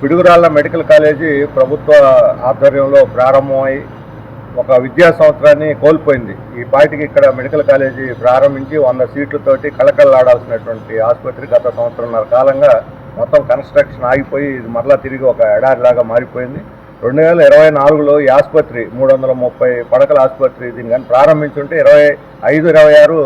Piduguralla medical college ప్రభుత్వ ఆధ్వర్యంలో ప్రారంభమై ఒక విద్యా సంవత్సరాన్ని కోల్పోయింది. ఈ పాటికి ఇక్కడ మెడికల్ కాలేజీ ప్రారంభించి 100 సీట్లతోటి కళకళలాడాల్సినటువంటి ఆసుపత్రి గత సంవత్సరంన్నర కాలంగా మొత్తం కన్స్ట్రక్షన్ ఆగిపోయి ఇది మరలా తిరిగి ఒక ఎడారిలాగా మారిపోయింది. 2024లో ఈ ఆసుపత్రి 330 పడకల ఆసుపత్రి దీన్ని కానీ ప్రారంభించుంటే 25-26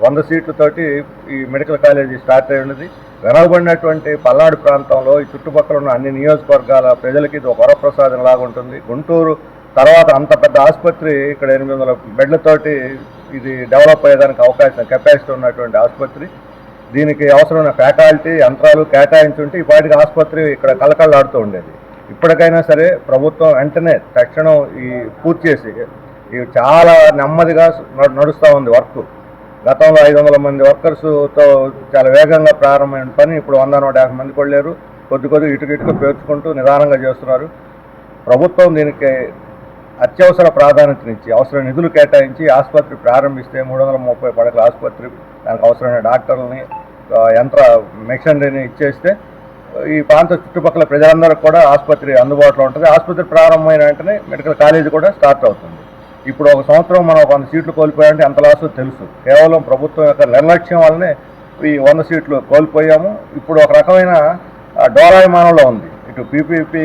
100 సీట్లతోటి ఈ మెడికల్ కాలేజీ స్టార్ట్ అయి ఉన్నది. వెనకబడినటువంటి పల్నాడు ప్రాంతంలో ఈ చుట్టుపక్కల ఉన్న అన్ని నియోజకవర్గాల ప్రజలకి ఇది ఒక వరప్రసాదం లాగా ఉంటుంది. గుంటూరు తర్వాత అంత పెద్ద ఆసుపత్రి ఇక్కడ 800 బెడ్లతోటి ఇది డెవలప్ అయ్యేదానికి అవకాశం కెపాసిటీ ఉన్నటువంటి ఆసుపత్రి. దీనికి అవసరమైన ఫ్యాకల్టీ యంత్రాలు కేటాయించుంటే ఈ పాటికి ఆసుపత్రి ఇక్కడ కలకళలాడుతూ ఉండేది. ఇప్పటికైనా సరే ప్రభుత్వం వెంటనే తక్షణం ఈ పూర్తి చేసి ఇవి చాలా నెమ్మదిగా నడుస్తూ ఉంది వర్క్. గతంలో 500 మంది వర్కర్స్తో చాలా వేగంగా ప్రారంభమైన పని ఇప్పుడు 100-150 మంది కొడలేరు. కొద్దిగా ఇటుక పేర్చుకుంటూ నిదానంగా చేస్తున్నారు. ప్రభుత్వం దీనికి అత్యవసర ప్రాధాన్యతనిచ్చి అవసరమైన నిధులు కేటాయించి ఆసుపత్రి ప్రారంభిస్తే 330 పడకల ఆసుపత్రి దానికి అవసరమైన డాక్టర్లని యంత్ర మెషినరీని ఇచ్చేస్తే ఈ ప్రాంత చుట్టుపక్కల ప్రజలందరికీ కూడా ఆసుపత్రి అందుబాటులో ఉంటుంది. ఆసుపత్రి ప్రారంభమైన వెంటనే మెడికల్ కాలేజీ కూడా స్టార్ట్ అవుతుంది. ఇప్పుడు ఒక సంవత్సరం మనం 100 సీట్లు కోల్పోయామంటే ఎంత లాసో తెలుసు. కేవలం ప్రభుత్వం యొక్క నిర్లక్ష్యం వల్లనే ఈ 100 సీట్లు కోల్పోయాము. ఇప్పుడు ఒక రకమైన డోలాయమానంలో ఉంది. ఇటు పీపీపీ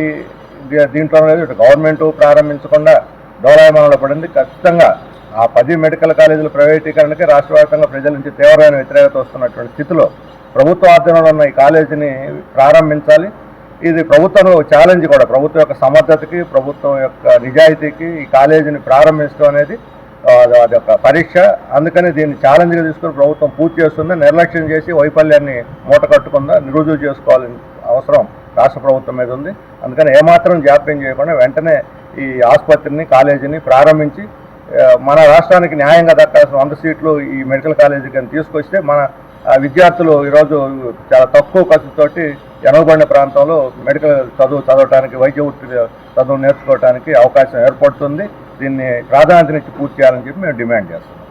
దీంట్లో లేదు, ఇటు గవర్నమెంట్ ప్రారంభించకుండా డోలాయమానంలో పడింది. ఖచ్చితంగా ఆ 10 మెడికల్ కాలేజీల ప్రైవేటీకరణకి రాష్ట్ర వ్యాప్తంగా ప్రజల నుంచి తీవ్రమైన వ్యతిరేకత వస్తున్నటువంటి స్థితిలో ప్రభుత్వ ఆధ్వర్యంలో ఉన్న ఈ కాలేజీని ప్రారంభించాలి. ఇది ప్రభుత్వం ఛాలెంజ్ కూడా, ప్రభుత్వం యొక్క సమర్థతకి ప్రభుత్వం యొక్క నిజాయితీకి ఈ కాలేజీని ప్రారంభించడం అనేది అది ఒక పరీక్ష. అందుకని దీన్ని ఛాలెంజ్గా తీసుకుని ప్రభుత్వం పూర్తి చేస్తుందా, నిర్లక్ష్యం చేసి వైఫల్యాన్ని మూట కట్టుకుందా రుజువు చేసుకోవాలని అవసరం రాష్ట్ర ప్రభుత్వం మీద ఉంది. అందుకని ఏమాత్రం జాప్యం చేయకుండా వెంటనే ఈ ఆసుపత్రిని కాలేజీని ప్రారంభించి మన రాష్ట్రానికి న్యాయంగా దక్కాల్సిన 100 సీట్లు ఈ మెడికల్ కాలేజీకి అని తీసుకొస్తే మన విద్యార్థులు ఈరోజు చాలా తక్కువ ఖర్చుతోటి వెనుకబడిన ప్రాంతంలో మెడికల్ చదవటానికి, వైద్య వృత్తి చదువు నేర్చుకోవడానికి అవకాశం ఏర్పడుతుంది. దీన్ని ప్రాధాన్యతనిచ్చి పూర్తి చేయాలని చెప్పి మేము డిమాండ్ చేస్తున్నాం.